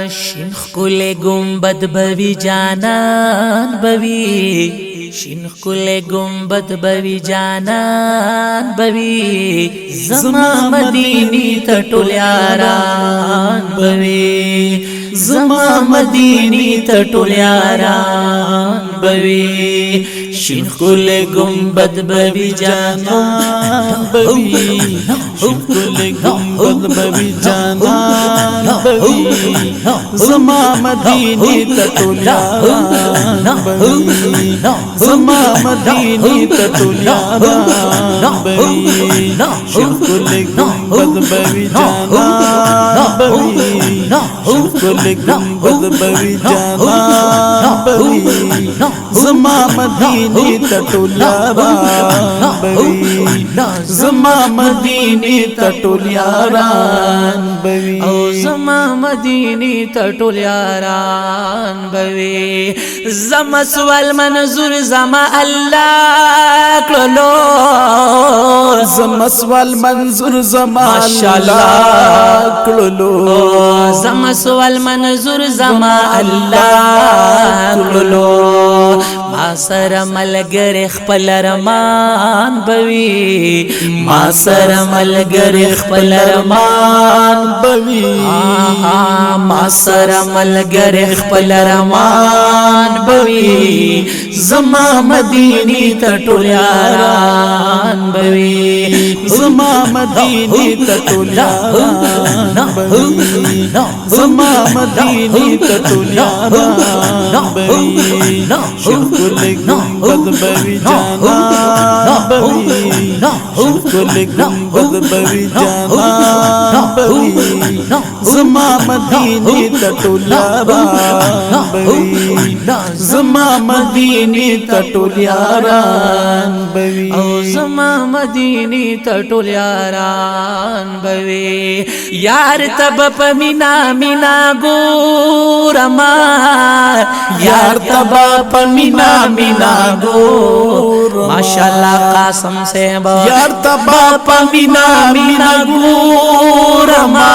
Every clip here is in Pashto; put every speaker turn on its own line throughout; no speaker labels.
شین خل گنبد بوی جانان بوی شین خل گنبد بوی جانان بوی زما مدینی تټول یاران بوی زما مدینی تټول یاران بوی شین خل گنبد بوی جانان بوی شین خل گنبد بوی جانان بوی زما مدینی تټول یاران بوی زما مدینی تټول یاران بوی شین خل گنبد بوی جانان بوی شین خل گنبد بوی جانان بوی زما مدینی تټول یاران بوی زما مدینی تټول یاران بوی
او زما مدینی تټول یاران بوی زما سوال منظور زما الله کلو
زما سوال منظور زما الله کلو
زما سوال منظور زما الله کلو ما سره ملګری خپل رمان بوي
ما سره ملګری خپل رمان بوي
ما سره ملګری خپل رمان بوي
زما مدینی تټول یاران بوي زما مدینی تټول یاران بوي زما مدینی تټول یاران بوي شین خل گنبد بوی جانان بوی شین خل گنبد بوی جانان بوی زما مدینی تټول یاران بوی زما مدینی تټول یاران بوی
او زما مدینی تټول یاران بوي یار تب پمینا مینا ګورما
یار تب پمینا مینا ګورما
ماشاءاللہ قاسم صاحب
یار تب پمینا مینا ګورما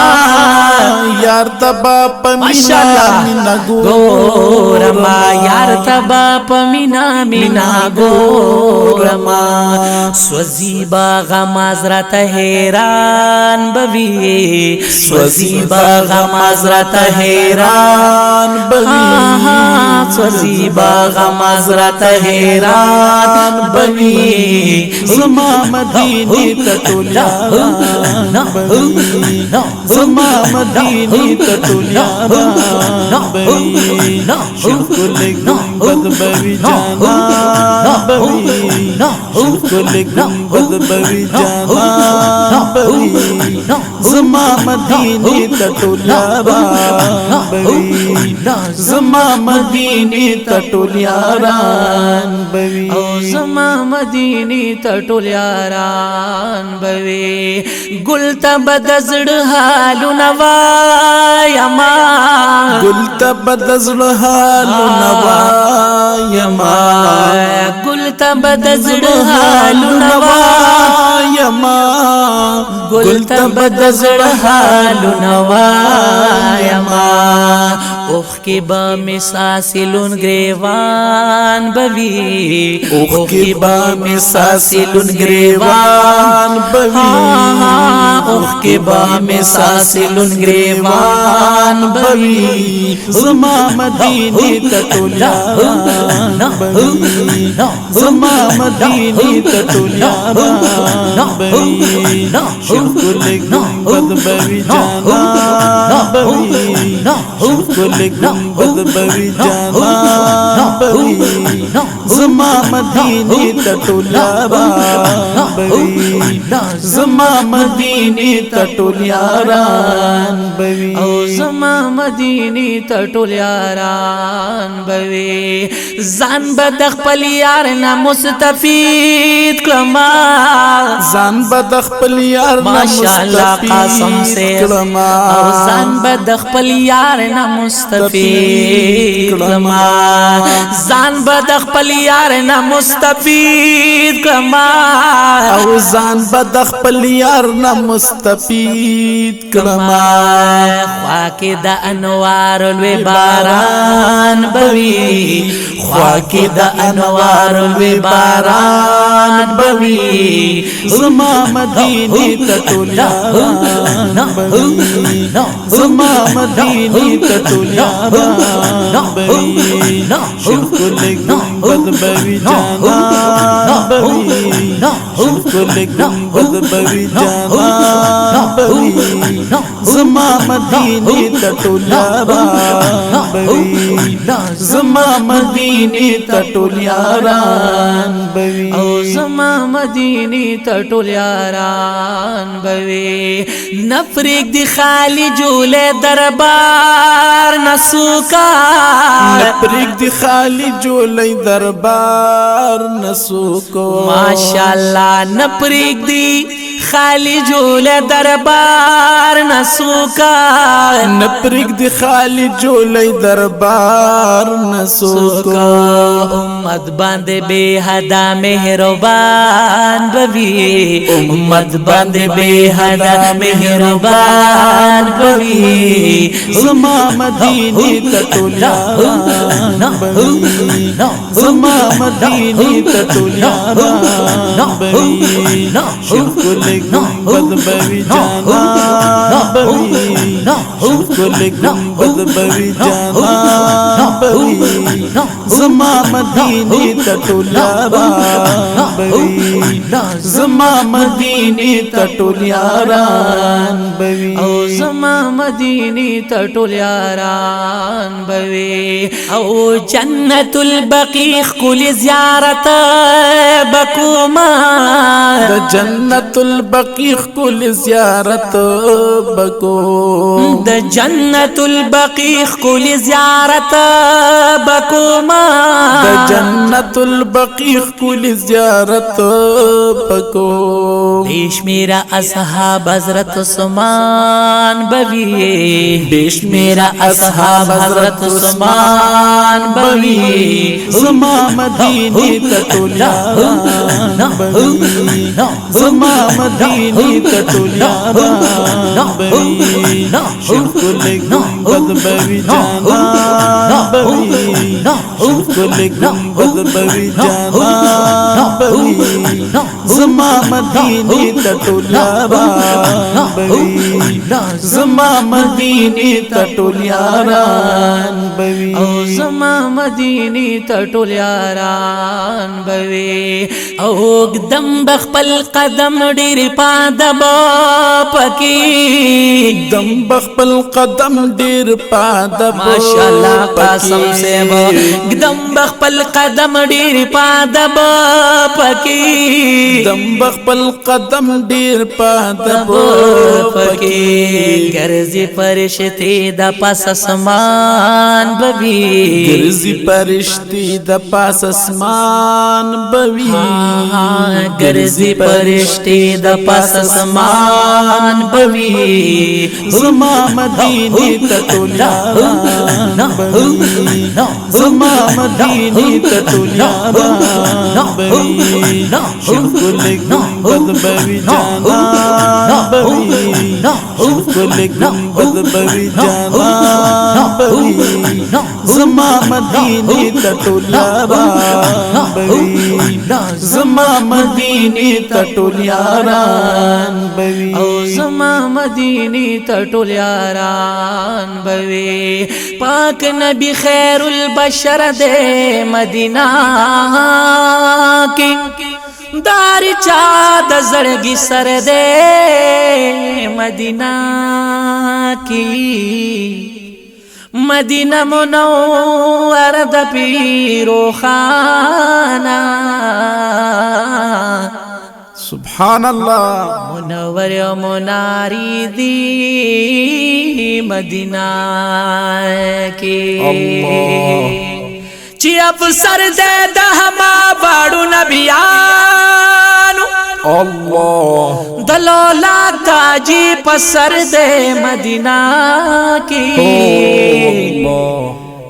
یار تب پمینا مینا
ګورما یار تب پمینا مینا ګورما سوزی باغ مازرت حیران بوی سوزی باغ مازرت حیران
بوی
سوزی باغ مازرت حیران بوی
زما مدینی تټول یاران بوی زما مدینی تټول یاران بوی شین خل گنبد بوی جانان بوی شین خل گنبد بوی جانان بوی زما مدینی تټول یاران بوی زما مدینی تټول یاران بوی
او زما مدینی تټول یاران بوي ګل تب د زړه حالونه وایما
ګل تب د زړه حالونه وایما
ګل تب د زړه حالونه
وایما
ګل تب د زړه حالونه وایما اوخ کی با مساسلون گریوان بوی
اوخ کی با مساسلون گریوان بوی
اوخ کی با مساسلون گریوان بوی
زما مدینی تټول یاران بوی زما مدینی تټول یاران بوی شین خل گنبد بوی جانان بوی شین خل گنبد بوی جانان بوی زما مدینی تټول یاران بوی زما مدینی تټول یاران بوی
او زما مدینی تټول یاران بوي ځان بد خپل یار نه مستفید کلمہ
ځان بد خپل یار نه
ماشاءالله قاسم سے
کلمہ
او ځان بد خپل یار نه مستفید کلمہ ځان بد خپل یار نه مستفید کلمہ
او ځان بد خپل یار نه مستفید کلمہ
خوا کې د انوار لوی باران بوي خوا کې د انوار لوی باران بوي
زما مدینه ته ټول یاران بوي زما مدینه ته ټول یاران بوي شکل گنبد بوي جانان بوي شکل گنبد بوي جانان بوي زما مدینه ته ټول یاران بوي زما مدینه ته ټول یاران بوي
او زما مدینی تټول یاران بوي نفریق دی خالی جوله دربار نسوکا
نپریک دی خالی جولی دربار نسوکو
ماشاءاللہ نپریق دی خالی جوله دربار نسوکا
نپریک دی خالی جولی دربار نسوکو
امت باندې بے حدا مهربان بوي امت باندې بے حدا مهربان بوي
زما مدینه ته ټول یاران بوي زما مدینه ته ټول یاران بوي شکل گنبد بوي جانان بوي شکل گنبد بوي جانان بوي زما مدینه ته ټول یاران بوي زما مدینه ته ټول یاران بوي
او زما مدینی تټول یاران بوي او جنت البقیع کل زیارت بکوما
د جنت البقیع کل زیارت بکو
د جنت البقیع کل زیارت بکوما
د جنت البقیع کل زیارت بکو
دیش میرا اصحاب حضرت عثمان بوي دیش میرا اصحاب حضرت عثمان بوي
زما مدینه ته ټول یاران بوي زما مدینه ته ټول یاران بوي شکل گنبد بوي جانان بوي شکل گنبد بوي جانان بوي زما مدینه ته ټول یاران بوي زما مدینه ته ټول یاران بوي
او زما مدینی تټول یاران بوي او قدم بخپل قدم ډیر پادب پکی
دم بخپل قدم ډیر پادب
ماشاءالله قاسم سے قدم بخپل قدم ډیر پادب پکی
دم بخپل قدم ډیر پادب
پکی ګرځي فرشتي د پاس اسمان بوي
ګرځي فرشتي د پاس اسمان بوي
ګرځي فرشتي د پاس اسمان بوي
زما مدینه ته ټول یاران بوي زما مدینه ته ټول یاران بوي شکل گنبد بوي جانان بوي شکل گنبد بوي جانان بوي زما مدینه ته ټول یاران بوي زما مدینه ته ټول یاران بوي
او زما مدینی تټول یاران بوي پاک نبی خیر البشر دے مدینہ کی دار چا د زړګي سر دے مدینہ کی مدینہ منور د پیرو خانہ
سبحان الله
منور مناری دی مدینہ کی چی افسر دے دہما باڑو نبیانو دلولا تاجی پسر دے مدینہ کی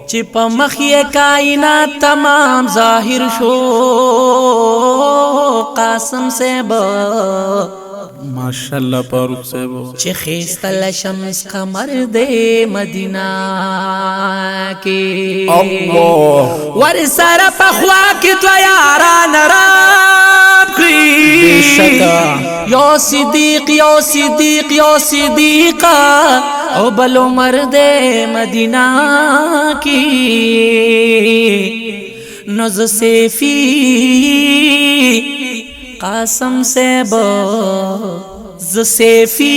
چی پا مخی کائنات تمام ظاہر شو قاسم سے با
ماشاءاللہ فاروق صاحب
چی خیستل شمس قمر دے مدینہ کی ورسر پخوا کی تو یاران راب کی یو صدیق یو صدیق یو صدیقہ او بلو مرد مدینہ کی نز سیفی قاسم سے بو زسیفی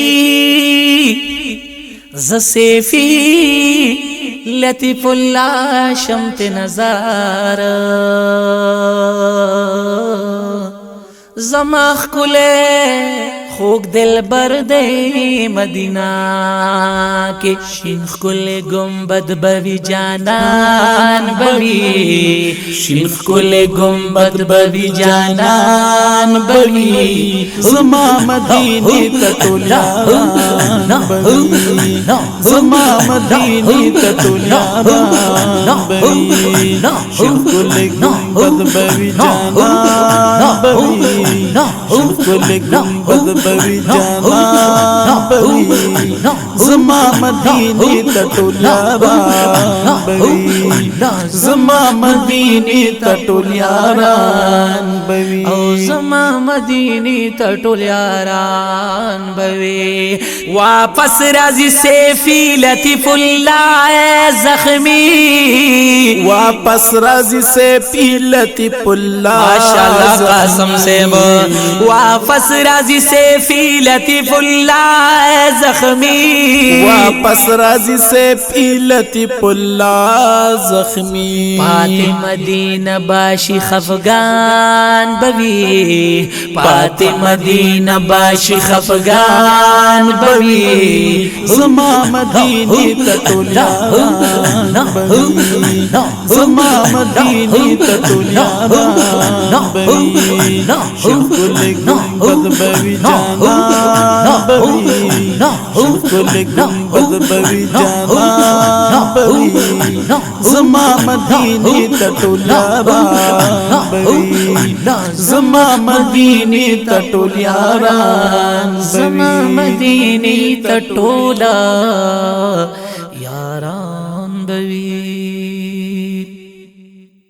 لطیف اللہ شمت نظار زماخ کلے خوک دل بردے مدینہ کے شنخ کل گنبد بوی جانان بوی شنخ کل گنبد بوی جانان بوی
زما مدینی تطولیان بوی زما مدینی تطولیان بوی شنخ کل گنبد بوی جانان بوی شنخ کل گنبد بوی جانان بوی زما مدینی تطولیان بوی زما مدینی تطولیان بوی
او زما مدینی تطولیان بوی واپس رازی سیفی لطیف اللہ زخمی
واپس رازی سیفی لطیف اللہ
ماشاءاللہ قاسم سے واپس رازی سیفی لطیف اللہ زخمی
واپس رازی سیفی لطیف اللہ زخمی
پاتے مدینہ باشی خفگان بوی پاتے مدینہ باشی خفگان بوی
زما مدینی تطولیان بوی زما مدینی تطولیان بوی شکل گنبد بوی جانان بوی شکل گنبد بوی جانان بوی زما مدینی تطولیان بوی زما مدینی تطولیان
زما مدینی تطولا